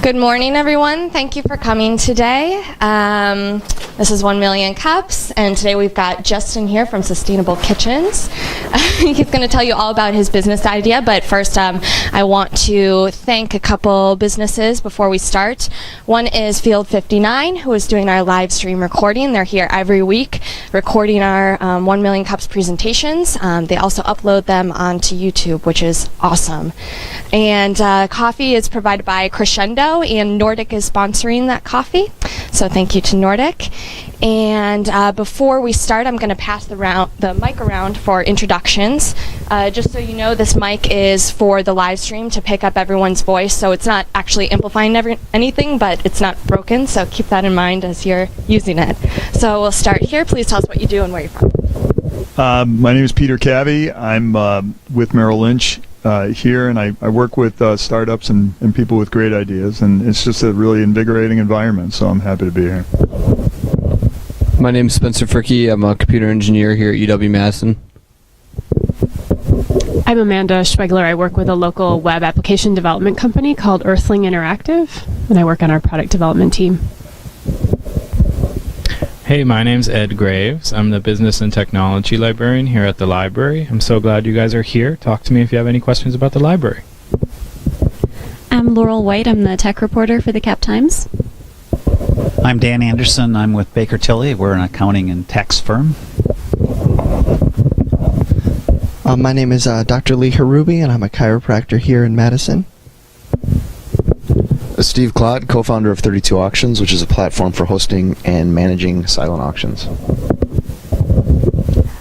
Good morning, everyone. Thank you for coming today. This is 1 Million Cups, and today we've got Justin here from Sustainable Kitchens. He's going to tell you all about his business idea, but first I want to thank a couple businesses before we start. One is Field 59, who is doing our live stream recording. They're here every week recording our 1 Million Cups presentations. They also upload them onto YouTube, which is awesome. And coffee is provided by Crescendo, and Nordic is sponsoring that coffee. So thank you to Nordic. And before we start, I'm going to pass the mic around for introductions. Just so you know, this mic is for the live stream to pick up everyone's voice, so it's not actually amplifying anything, but it's not broken, so keep that in mind as you're using it. So we'll start here. Please tell us what you do and where you're from. My name is Peter Cavey. I'm with Merrill Lynch here, and I work with startups and people with great ideas, and it's just a really invigorating environment, so I'm happy to be here. My name is Spencer Fricke. I'm a computer engineer here at UW-Madison. I'm Amanda Schwegler. I work with a local web application development company called Earthling Interactive, and I work on our product development team. Hey, my name's Ed Graves. I'm the business and technology librarian here at the library. I'm so glad you guys are here. Talk to me if you have any questions about the library. I'm Laurel White. I'm the tech reporter for the Cap Times. I'm Dan Anderson. I'm with Baker Tilly. We're an accounting and tax firm. My name is Dr. Lee Harubi, and I'm a chiropractor here in Madison. Steve Claude, co-founder of 32 Auctions, which is a platform for hosting and managing silent auctions.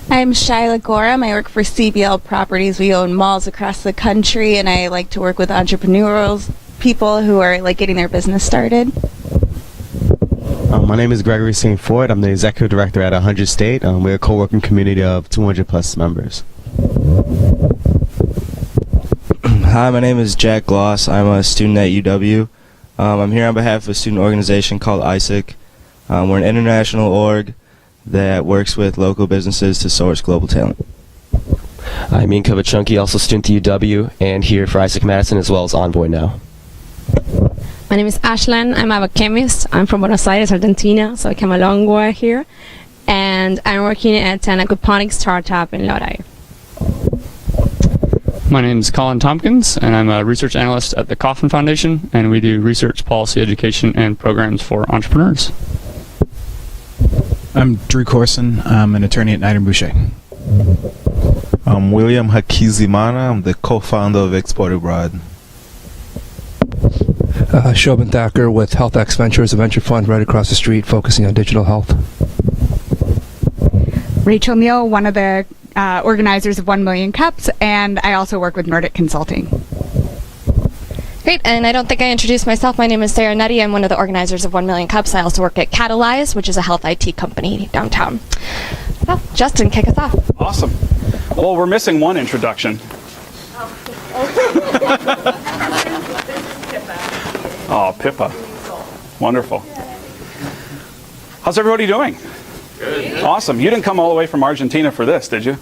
I'm Shyla Gorham. I work for CBL Properties. We own malls across the country, and I like to work with entrepreneurial people who are like getting their business started. My name is Gregory St. Ford. I'm the executive director at 100 State. We're a co-working community of 200 plus members. Hi, my name is Jack Gloss. I'm a student at UW. I'm here on behalf of a student organization called ISIC. We're an international org that works with local businesses to source global talent. I'm Ian Kovachunki, also student at UW, and here for ISIC Madison as well as Envoy now. My name is Ashlan. I'm a chemist. I'm from Buenos Aires, Argentina, so I came a long way here. And I'm working at an aquaponics startup in Lodi. My name is Colin Tompkins, and I'm a research analyst at the Kauffman Foundation, and we do research, policy, education, and programs for entrepreneurs. I'm Drew Corson. I'm an attorney at Knight & Boucher. I'm William Hakizimana. I'm the co-founder of Export Abroad. Shobhan Thacker with HealthX Ventures, a venture fund right across the street focusing on digital health. Rachel Neal, one of the organizers of 1 Million Cups, and I also work with Nordic Consulting. Great, and I don't think I introduced myself. My name is Sarah Nutty. I'm one of the organizers of 1 Million Cups. I also work at Catalyze, which is a health IT company downtown. Well, Justin, kick us off. Awesome. Well, we're missing one introduction. Oh, Pippa. Wonderful. How's everybody doing? Good. Awesome. You didn't come all the way from Argentina for this, did you?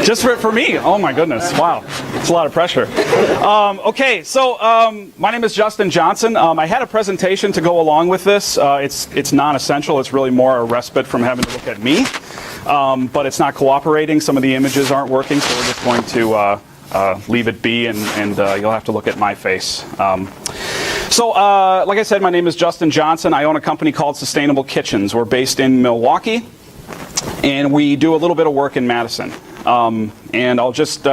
Just for me? Oh my goodness. Wow. It's a lot of pressure. Okay, so my name is Justin Johnson. I had a presentation to go along with this. It's non-essential. It's really more a respite from having to look at me. But it's not cooperating. Some of the images aren't working, so we're just going to leave it be, and you'll have to look at my face. So, like I said, my name is Justin Johnson. I own a company called Sustainable Kitchens. We're based in Milwaukee, and we do a little bit of work in Madison. And I'll just,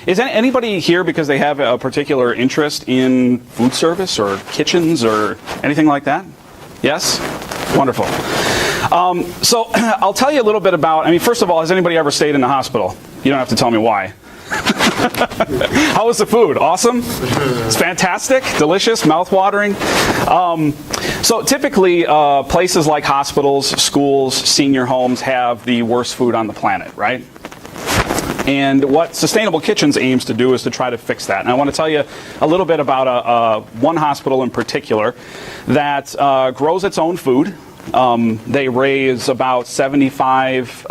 is anybody here because they have a particular interest in food service or kitchens or anything like that? Yes? Wonderful. So I'll tell you a little bit about, first of all, has anybody ever stayed in the hospital? You don't have to tell me why. How was the food? Awesome? It's fantastic, delicious, mouth-watering. So typically, places like hospitals, schools, senior homes have the worst food on the planet, right? And what Sustainable Kitchens aims to do is to try to fix that. And I want to tell you a little bit about one hospital in particular that grows its own food. They raise about 75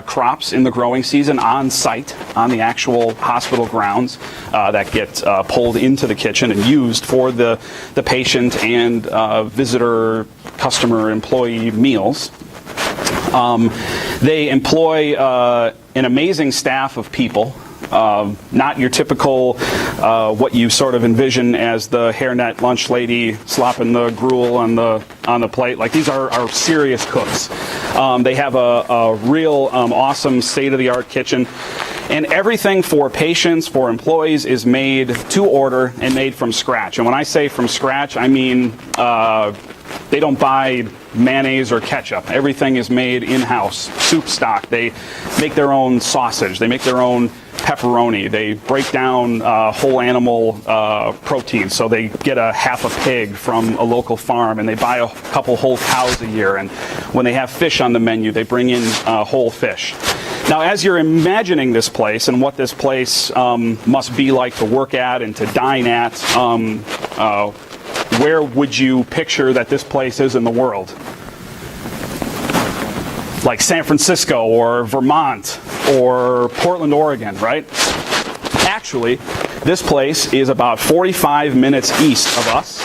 crops in the growing season on site, on the actual hospital grounds, that get pulled into the kitchen and used for the patient and visitor, customer, employee meals. They employ an amazing staff of people. Not your typical, what you sort of envision as the hairnet lunch lady slopping the gruel on the plate. Like, these are serious cooks. They have a real awesome state-of-the-art kitchen, and everything for patients, for employees, is made to order and made from scratch. And when I say from scratch, I mean they don't buy mayonnaise or ketchup. Everything is made in-house. Soup stock. They make their own sausage. They make their own pepperoni. They break down whole animal protein. So they get a half a pig from a local farm, and they buy a couple whole cows a year. And when they have fish on the menu, they bring in whole fish. Now, as you're imagining this place and what this place must be like to work at and to dine at, where would you picture that this place is in the world? Like San Francisco or Vermont or Portland, Oregon, right? Actually, this place is about 45 minutes east of us,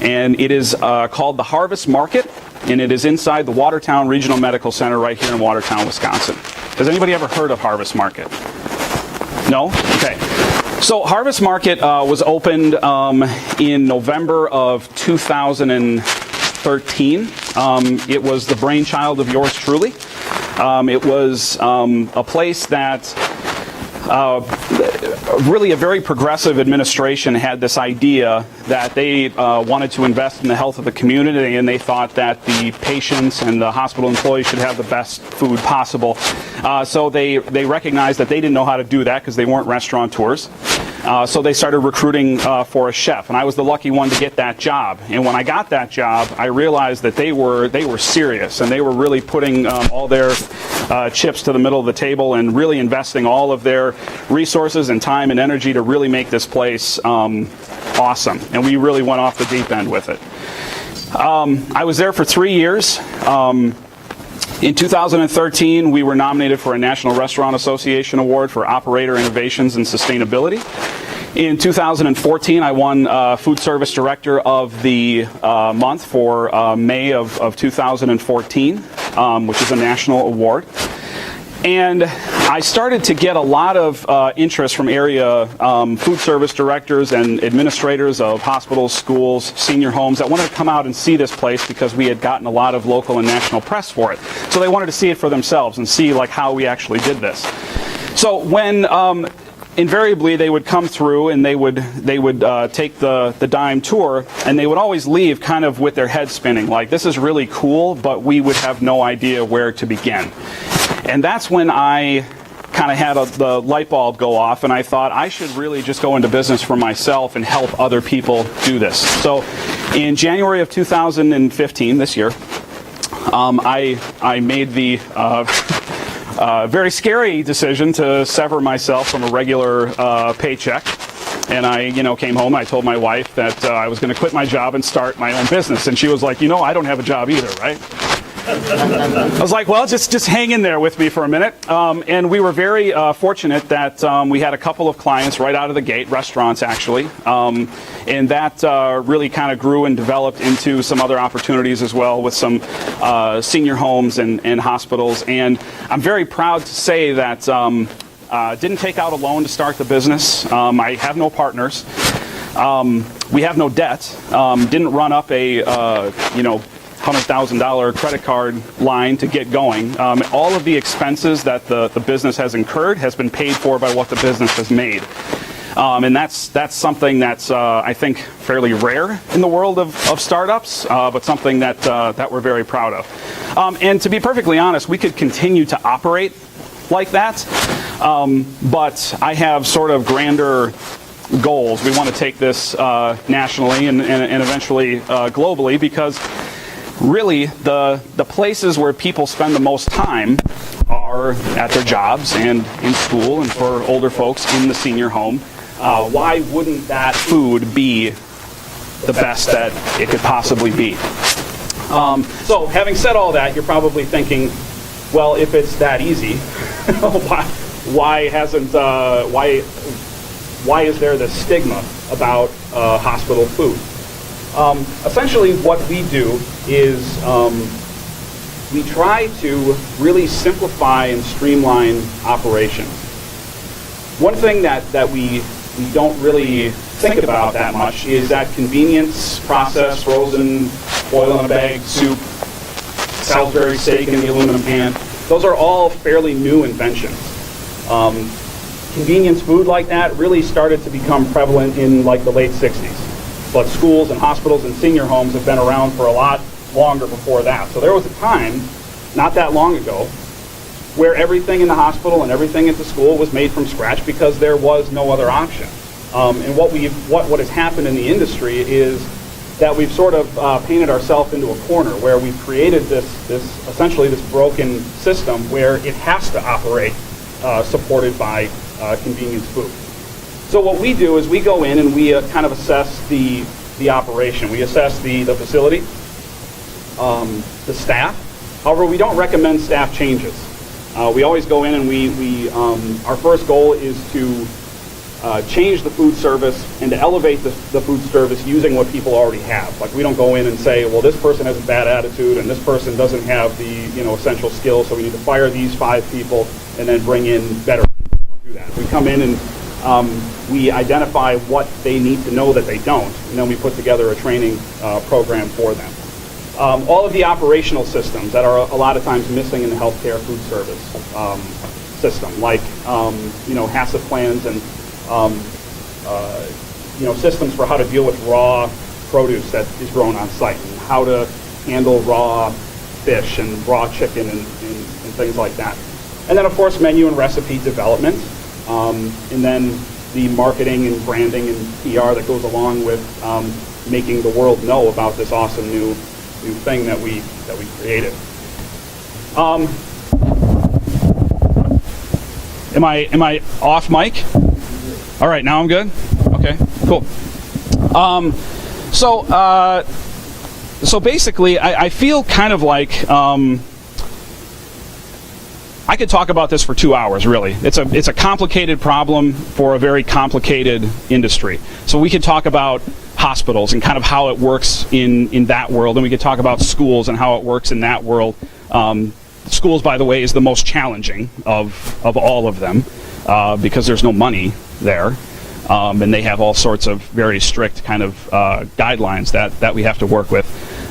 and it is called the Harvest Market, and it is inside the Watertown Regional Medical Center right here in Watertown, Wisconsin. Has anybody ever heard of Harvest Market? No? Okay. So Harvest Market was opened in November of 2013. It was the brainchild of yours truly. It was a place that really a very progressive administration had this idea that they wanted to invest in the health of the community, and they thought that the patients and the hospital employees should have the best food possible. So they recognized that they didn't know how to do that because they weren't restaurateurs. So they started recruiting for a chef, and I was the lucky one to get that job. And when I got that job, I realized that they were serious, and they were really putting all their chips to the middle of the table and really investing all of their resources and time and energy to really make this place awesome. And we really went off the deep end with it. I was there for 3 years. In 2013, we were nominated for a National Restaurant Association Award for Operator Innovations and Sustainability. In 2014, I won Food Service Director of the Month for May of 2014, which is a national award. And I started to get a lot of interest from area food service directors and administrators of hospitals, schools, senior homes that wanted to come out and see this place because we had gotten a lot of local and national press for it. So they wanted to see it for themselves and see like how we actually did this. So when invariably they would come through and they would take the dime tour, and they would always leave kind of with their head spinning like, this is really cool, but we would have no idea where to begin. And that's when I kind of had the light bulb go off, and I thought I should really just go into business for myself and help other people do this. So in January of 2015, this year, I made the very scary decision to sever myself from a regular paycheck. And I, came home and I told my wife that I was going to quit my job and start my own business. And she was like, I don't have a job either, right? I was like, well, just hang in there with me for a minute. And we were very fortunate that we had a couple of clients right out of the gate, restaurants actually. And that really kind of grew and developed into some other opportunities as well with some senior homes and hospitals. And I'm very proud to say that didn't take out a loan to start the business. I have no partners. We have no debt. Didn't run up a, $100,000 credit card line to get going. All of the expenses that the business has incurred has been paid for by what the business has made. And that's something that's, I think, fairly rare in the world of startups, but something that we're very proud of. And to be perfectly honest, we could continue to operate like that, but I have sort of grander goals. We want to take this nationally and eventually globally, because really the places where people spend the most time are at their jobs and in school, and for older folks in the senior home. Why wouldn't that food be the best that it could possibly be? So having said all that, you're probably thinking, well, if it's that easy, why is there this stigma about hospital food? Essentially what we do is we try to really simplify and streamline operations. One thing that we don't really think about that much is that convenience, processed, frozen, boil in a bag, soup, Salisbury steak in the aluminum pan, those are all fairly new inventions. Convenience food like that really started to become prevalent in like the late 60s. But schools and hospitals and senior homes have been around for a lot longer before that. So there was a time, not that long ago, where everything in the hospital and everything at the school was made from scratch because there was no other option. And what has happened in the industry is that we've sort of painted ourselves into a corner where we've created essentially this broken system where it has to operate supported by convenience food. So what we do is we go in and we kind of assess the operation. We assess the facility, the staff. However, we don't recommend staff changes. We always go in and our first goal is to change the food service and to elevate the food service using what people already have. Like, we don't go in and say, well, this person has a bad attitude and this person doesn't have the essential skills, so we need to fire these 5 people and then bring in better people. We don't do that. We come in and we identify what they need to know that they don't, and then we put together a training program for them. All of the operational systems that are a lot of times missing in the healthcare food service system, like HACCP plans and systems for how to deal with raw produce that is grown on site, and how to handle raw fish and raw chicken and things like that. And then, of course, menu and recipe development, and then the marketing and branding and PR that goes along with making the world know about this awesome new thing that we created. Am I off mic? All right, now I'm good? Okay, cool. So basically, I feel kind of like I could talk about this for 2 hours, really. It's a complicated problem for a very complicated industry. So we could talk about hospitals and kind of how it works in that world, and we could talk about schools and how it works in that world. Schools, by the way, is the most challenging of all of them because there's no money there, and they have all sorts of very strict kind of guidelines that we have to work with.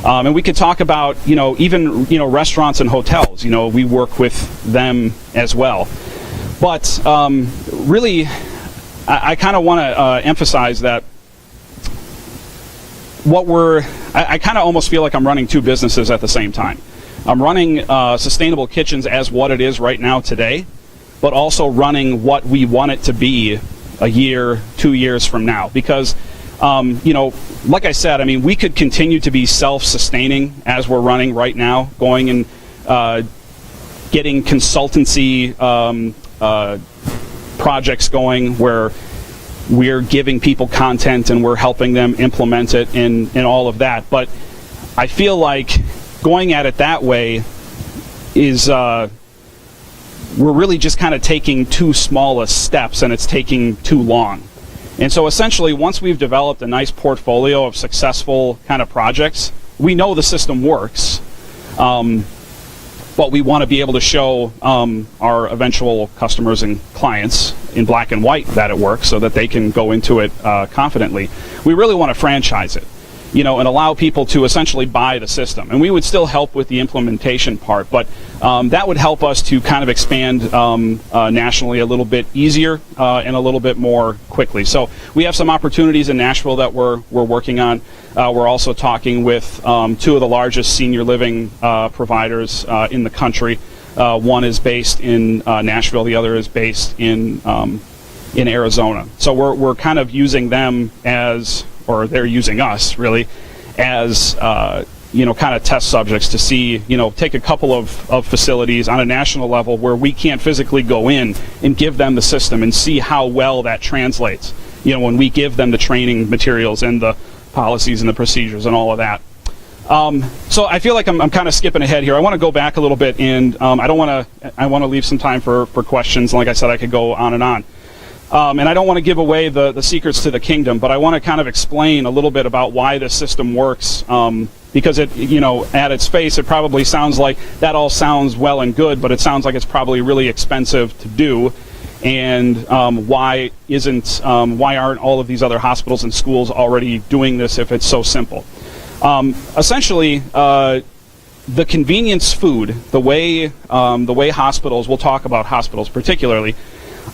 And we could talk about even restaurants and hotels. We work with them as well. But really, I kind of want to emphasize that I kind of almost feel like I'm running 2 businesses at the same time. I'm running Sustainable Kitchens as what it is right now today, but also running what we want it to be a year, 2 years from now. Because, like I said, we could continue to be self-sustaining as we're running right now, going and getting consultancy projects going where we're giving people content and we're helping them implement it and all of that. But I feel like going at it that way is we're really just kind of taking too small a steps, and it's taking too long. And so essentially, once we've developed a nice portfolio of successful kind of projects, we know the system works, but we want to be able to show our eventual customers and clients in black and white that it works so that they can go into it confidently. We really want to franchise it, and allow people to essentially buy the system. And we would still help with the implementation part, but that would help us to kind of expand nationally a little bit easier and a little bit more quickly. So we have some opportunities in Nashville that we're working on. We're also talking with 2 of the largest senior living providers in the country. One is based in Nashville. The other is based in Arizona. So we're kind of using them as, or they're using us really as kind of test subjects to see, take a couple of facilities on a national level where we can't physically go in and give them the system and see how well that translates, when we give them the training materials and the policies and the procedures and all of that. So I feel like I'm kind of skipping ahead here. I want to go back a little bit, and I want to leave some time for questions. And like I said, I could go on and on. And I don't want to give away the secrets to the kingdom, but I want to kind of explain a little bit about why this system works. Because it, at its face, it probably sounds like that all sounds well and good, but it sounds like it's probably really expensive to do. And why aren't all of these other hospitals and schools already doing this if it's so simple? Essentially, the convenience food, the way hospitals, we'll talk about hospitals particularly,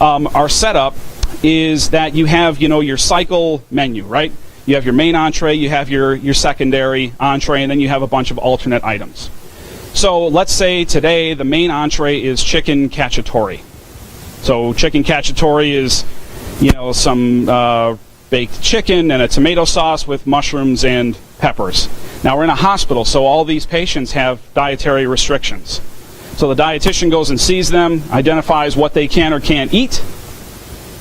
are set up is that you have, your cycle menu, right? You have your main entree, you have your secondary entree, and then you have a bunch of alternate items. So let's say today the main entree is chicken cacciatore. So chicken cacciatore is, some baked chicken and a tomato sauce with mushrooms and peppers. Now we're in a hospital, so all these patients have dietary restrictions. So the dietitian goes and sees them, identifies what they can or can't eat,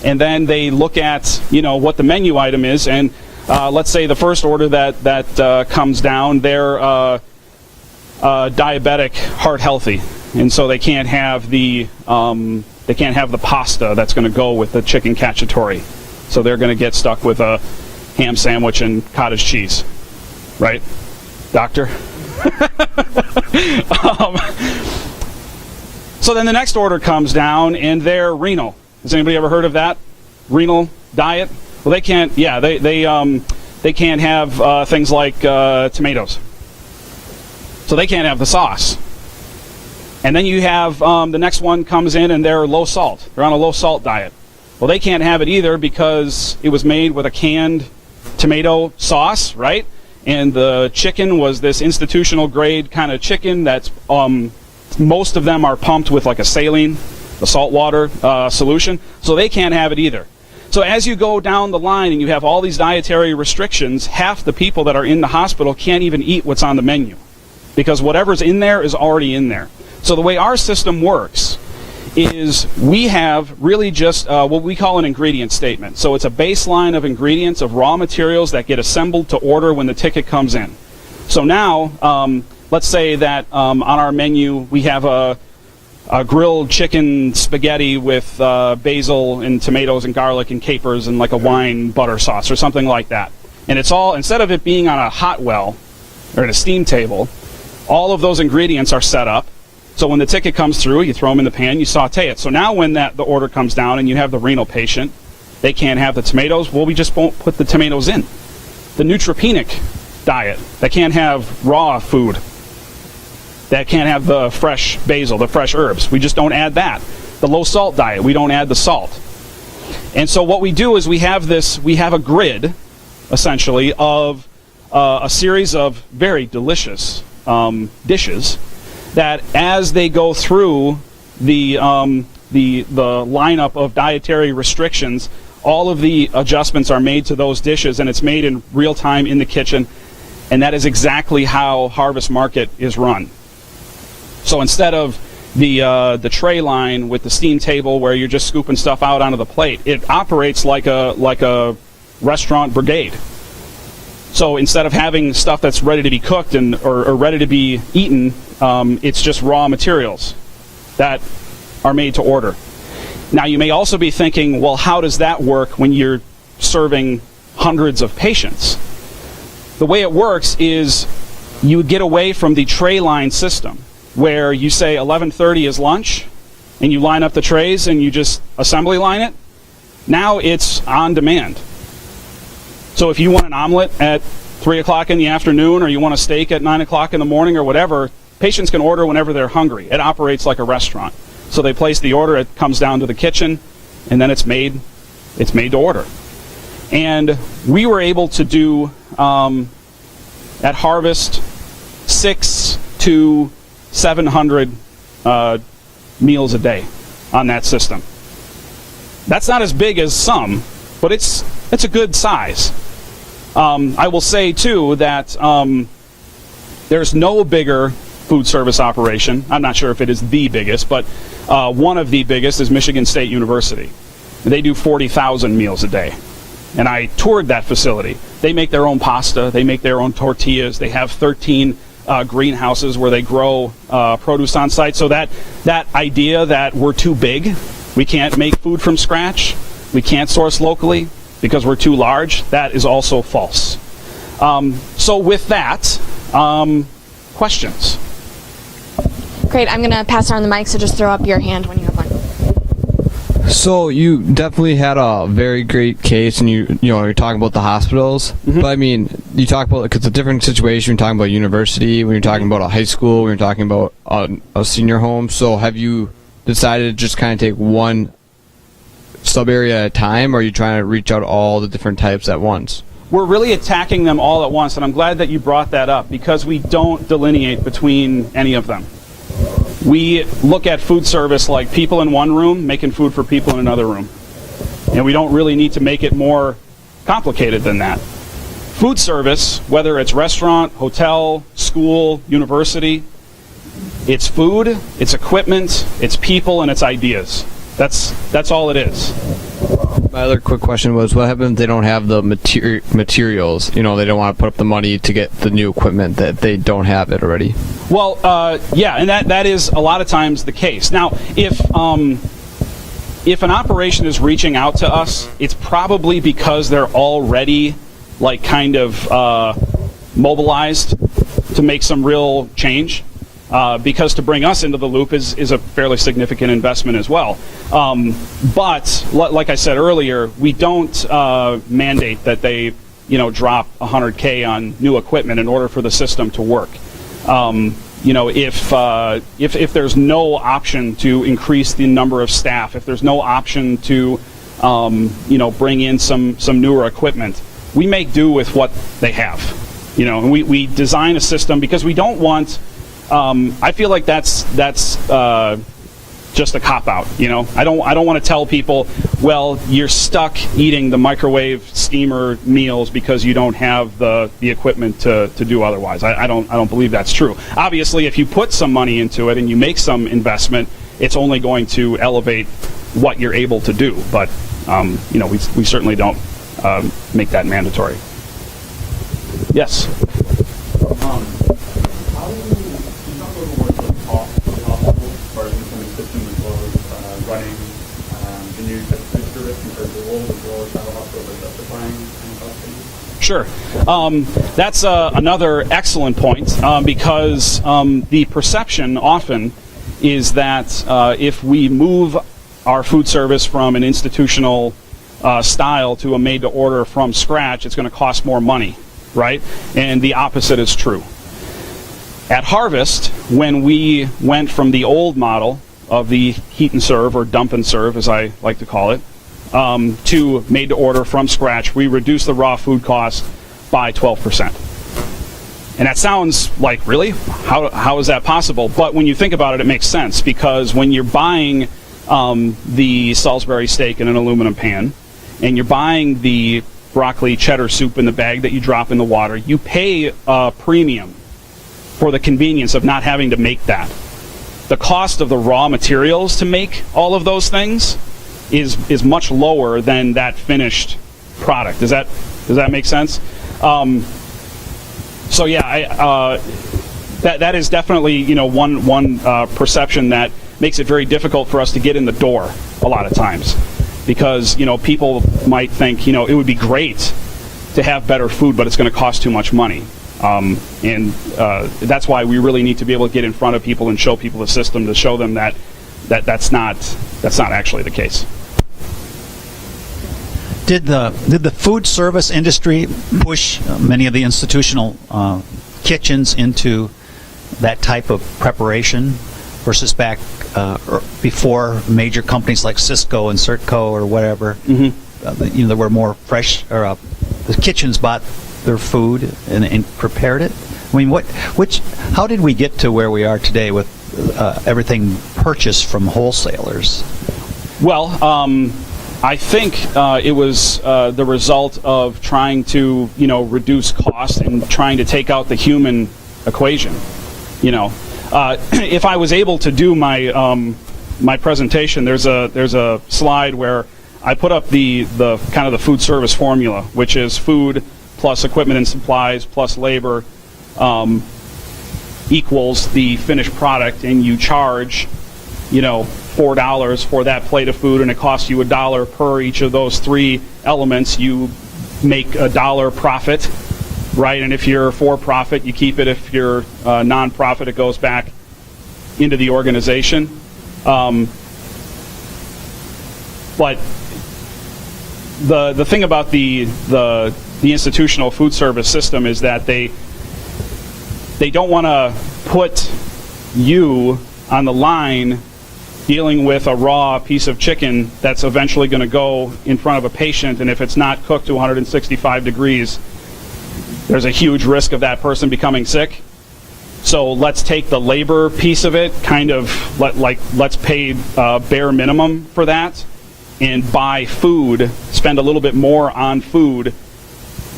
and then they look at, what the menu item is, and let's say the first order that comes down, they're diabetic, heart healthy, and so they can't have the pasta that's going to go with the chicken cacciatore. So they're going to get stuck with a ham sandwich and cottage cheese, right, doctor? So then the next order comes down, and they're renal. Has anybody ever heard of that? Renal diet? Well, they can't. Yeah, they can't have things like tomatoes. So they can't have the sauce. And then you have the next one comes in, and they're low salt. They're on a low salt diet. Well, they can't have it either because it was made with a canned tomato sauce, right? And the chicken was this institutional grade kind of chicken that's most of them are pumped with like a saline, the saltwater solution. So they can't have it either. So as you go down the line and you have all these dietary restrictions, half the people that are in the hospital can't even eat what's on the menu because whatever's in there is already in there. So the way our system works is we have really just what we call an ingredient statement. So it's a baseline of ingredients of raw materials that get assembled to order when the ticket comes in. So now, let's say that on our menu we have a grilled chicken spaghetti with basil and tomatoes and garlic and capers and like a wine butter sauce or something like that. And it's all, instead of it being on a hot well or at a steam table, all of those ingredients are set up. So when the ticket comes through, you throw them in the pan, you saute it. So now when the order comes down and you have the renal patient, they can't have the tomatoes, well, we just won't put the tomatoes in. The neutropenic diet, they can't have raw food. That can't have the fresh basil, the fresh herbs. We just don't add that. The low salt diet, we don't add the salt. And so what we do is we have a grid, essentially, of a series of very delicious dishes that as they go through the lineup of dietary restrictions, all of the adjustments are made to those dishes, and it's made in real time in the kitchen, and that is exactly how Harvest Market is run. So instead of the tray line with the steam table where you're just scooping stuff out onto the plate, it operates like a restaurant brigade. So instead of having stuff that's ready to be cooked or ready to be eaten, it's just raw materials that are made to order. Now you may also be thinking, well, how does that work when you're serving hundreds of patients? The way it works is you get away from the tray line system where you say 11:30 is lunch and you line up the trays and you just assembly line it. Now it's on demand. So if you want an omelet at 3 o'clock in the afternoon or you want a steak at 9 o'clock in the morning or whatever, patients can order whenever they're hungry. It operates like a restaurant. So they place the order, it comes down to the kitchen, and then it's made to order. And we were able to do, at Harvest, 600 to 700 meals a day on that system. That's not as big as some, but it's a good size. I will say, too, that there's no bigger food service operation. I'm not sure if it is the biggest, but one of the biggest is Michigan State University. They do 40,000 meals a day. And I toured that facility. They make their own pasta. They make their own tortillas. They have 13 greenhouses where they grow produce on site. So that idea that we're too big, we can't make food from scratch, we can't source locally because we're too large, that is also false. So with that, questions? Great. I'm going to pass around the mic, so just throw up your hand when you have one. So you definitely had a very great case, and you're talking about the hospitals. But I mean, you talk about, because it's a different situation. You're talking about university, when you're talking about a high school, when you're talking about a senior home. So have you decided to just kind of take one sub area at a time, or are you trying to reach out all the different types at once? We're really attacking them all at once, and I'm glad that you brought that up, because we don't delineate between any of them. We look at food service like people in one room making food for people in another room. And we don't really need to make it more complicated than that. Food service, whether it's restaurant, hotel, school, university, it's food, it's equipment, it's people, and it's ideas. That's all it is. My other quick question was, what happens if they don't have the materials? They don't want to put up the money to get the new equipment, that they don't have it already. Well, yeah, and that is a lot of times the case. Now, if an operation is reaching out to us, it's probably because they're already kind of mobilized to make some real change. Because to bring us into the loop is a fairly significant investment as well. But like I said earlier, we don't mandate that they drop $100K on new equipment in order for the system to work. If there's no option to increase the number of staff, if there's no option to bring in some newer equipment, we make do with what they have. And we design a system because we don't want. I feel like that's just a cop-out. I don't want to tell people, well, you're stuck eating the microwave steamer meals because you don't have the equipment to do otherwise. I don't believe that's true. Obviously, if you put some money into it and you make some investment, it's only going to elevate what you're able to do. But we certainly don't make that mandatory. Yes. Sure. That's another excellent point, because the perception often is that if we move our food service from an institutional style to a made-to-order from scratch, it's going to cost more money, right? And the opposite is true. At Harvest, when we went from the old model of the heat and serve, or dump and serve as I like to call it, to made to order from scratch, we reduced the raw food cost by 12%. And that sounds like, really? How is that possible? But when you think about it, it makes sense, because when you're buying the Salisbury steak in an aluminum pan, and you're buying the broccoli cheddar soup in the bag that you drop in the water, you pay a premium for the convenience of not having to make that. The cost of the raw materials to make all of those things is much lower than that finished product. Does that make sense? So yeah, that is definitely one perception that makes it very difficult for us to get in the door a lot of times, because people might think it would be great to have better food, but it's going to cost too much money. And that's why we really need to be able to get in front of people and show people the system, to show them that's not actually the case. Did the food service industry push many of the institutional kitchens into that type of preparation versus back before major companies like Cisco and Certco or whatever? Mm-hmm. There were more fresh, or the kitchens bought their food and prepared it. I mean, how did we get to where we are today with everything purchased from wholesalers? Well, I think it was the result of trying to, reduce cost and trying to take out the human equation. If I was able to do my presentation, there's a slide where I put up the kind of the food service formula, which is food plus equipment and supplies plus labor equals the finished product, and you charge, $4 for that plate of food, and it costs you $1 per each of those three elements, you make $1 profit, right? And if you're for profit, you keep it. If you're non-profit, it goes back into the organization. But the thing about the institutional food service system is that they don't want to put you on the line dealing with a raw piece of chicken that's eventually going to go in front of a patient, and if it's not cooked to 165 degrees, there's a huge risk of that person becoming sick. So let's take the labor piece of it, let's pay bare minimum for that, and buy food, spend a little bit more on food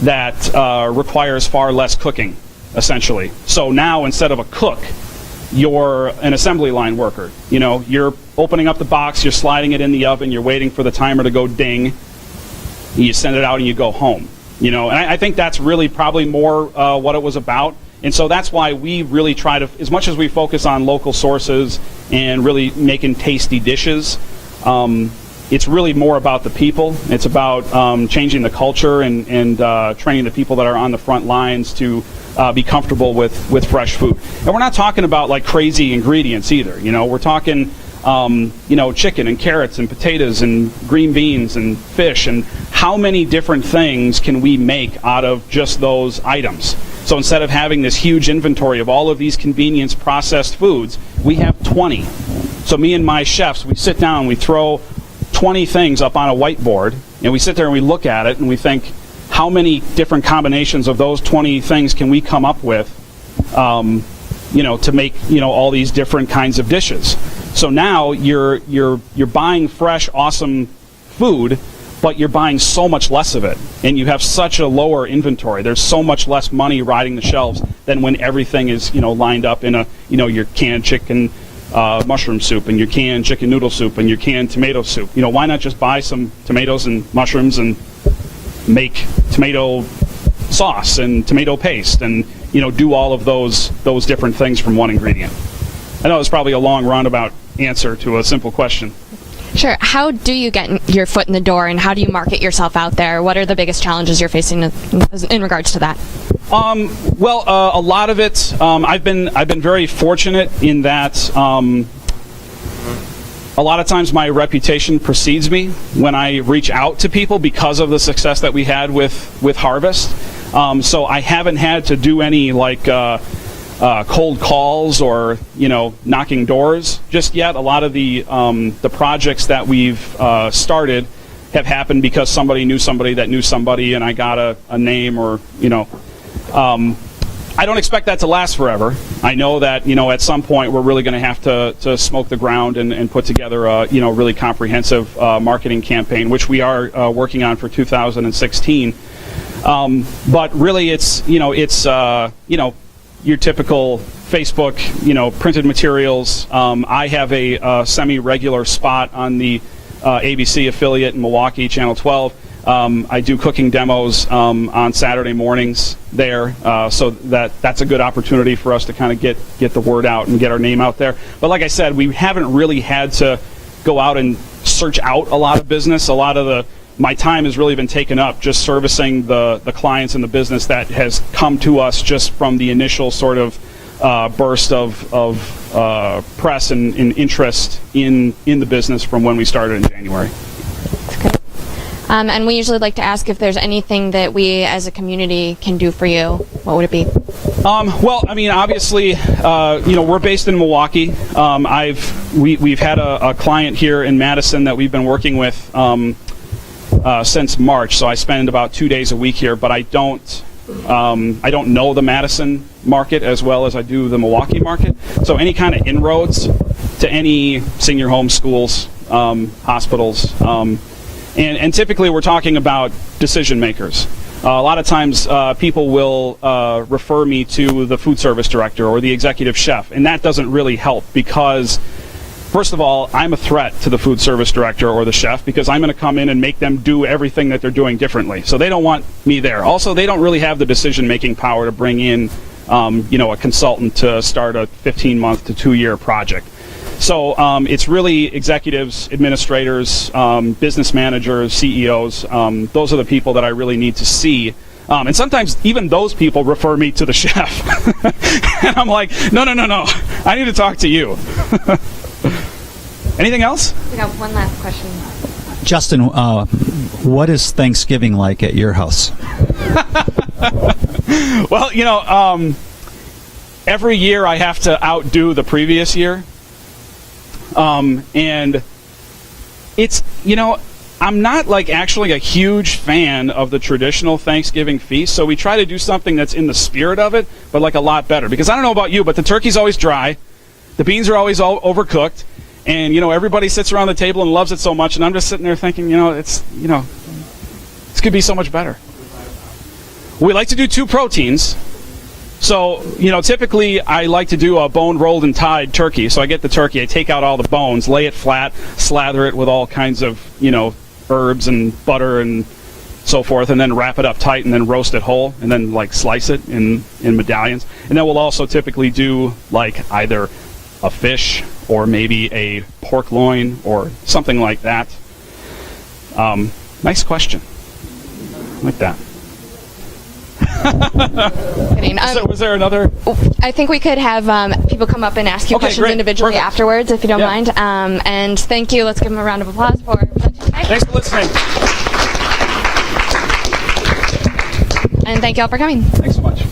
that requires far less cooking, essentially. So now, instead of a cook, you're an assembly line worker. You're opening up the box, you're sliding it in the oven, you're waiting for the timer to go ding, you send it out and you go home. And I think that's really probably more what it was about. And so that's why we really try to, as much as we focus on local sources and really making tasty dishes, it's really more about the people. It's about changing the culture and training the people that are on the front lines to be comfortable with fresh food. And we're not talking about like crazy ingredients either. We're talking chicken and carrots and potatoes and green beans and fish, and how many different things can we make out of just those items? So instead of having this huge inventory of all of these convenience processed foods, we have 20. So me and my chefs, we sit down, we throw 20 things up on a whiteboard, and we sit there and we look at it and we think, how many different combinations of those 20 things can we come up with, to make all these different kinds of dishes? So now you're buying fresh, awesome food, but you're buying so much less of it, and you have such a lower inventory. There's so much less money riding the shelves than when everything is lined up in your canned chicken mushroom soup and your canned chicken noodle soup and your canned tomato soup. Why not just buy some tomatoes and mushrooms and make tomato sauce and tomato paste and do all of those different things from one ingredient? I know it's probably a long roundabout answer to a simple question. Sure. How do you get your foot in the door, and how do you market yourself out there? What are the biggest challenges you're facing in regards to that? A lot of it, I've been very fortunate in that a lot of times my reputation precedes me when I reach out to people because of the success that we had with Harvest. So I haven't had to do any cold calls or knocking doors just yet. A lot of the projects that we've started have happened because somebody knew somebody that knew somebody, and I got a name or I don't expect that to last forever. I know that at some point we're really going to have to smoke the ground and put together a really comprehensive marketing campaign, which we are working on for 2016. But really, it's your typical Facebook, printed materials. I have a semi-regular spot on the ABC affiliate in Milwaukee, Channel 12. I do cooking demos on Saturday mornings there, so that's a good opportunity for us to kind of get the word out and get our name out there. But like I said, we haven't really had to go out and search out a lot of business. A lot of my time has really been taken up just servicing the clients in the business that has come to us just from the initial sort of burst of press and interest in the business from when we started in January. And we usually like to ask if there's anything that we as a community can do for you. What would it be? Obviously, we're based in Milwaukee. We've had a client here in Madison that we've been working with since March. So I spend about 2 days a week here, but I don't know the Madison market as well as I do the Milwaukee market. So any kind of inroads to any senior home, schools, hospitals. And typically we're talking about decision makers. A lot of times people will refer me to the food service director or the executive chef, and that doesn't really help because first of all, I'm a threat to the food service director or the chef because I'm going to come in and make them do everything that they're doing differently. So they don't want me there. Also, they don't really have the decision-making power to bring in, a consultant to start a 15-month to 2-year project. So it's really executives, administrators, business managers, CEOs. Those are the people that I really need to see. And sometimes even those people refer me to the chef. And I'm like, no. I need to talk to you. Anything else? We got one last question. Justin, what is Thanksgiving like at your house? Well, every year I have to outdo the previous year. And it's, I'm not like actually a huge fan of the traditional Thanksgiving feast, so we try to do something that's in the spirit of it, but like a lot better. Because I don't know about you, but the turkey's always dry, the beans are always all overcooked, and everybody sits around the table and loves it so much, and I'm just sitting there thinking, this could be so much better. We like to do 2 proteins. So, typically I like to do a bone rolled and tied turkey. So I get the turkey, I take out all the bones, lay it flat, slather it with all kinds of, herbs and butter and so forth, and then wrap it up tight and then roast it whole and then slice it in medallions. And then we'll also typically do either a fish or maybe a pork loin or something like that. Nice question. I like that. Kidding. Was there another? I think we could have people come up and ask you questions great. individually Perfect. afterwards, if you don't Yeah. mind. And thank you. Let's give them a round of applause for today. Thanks for listening. And thank you all for coming. Thanks so much.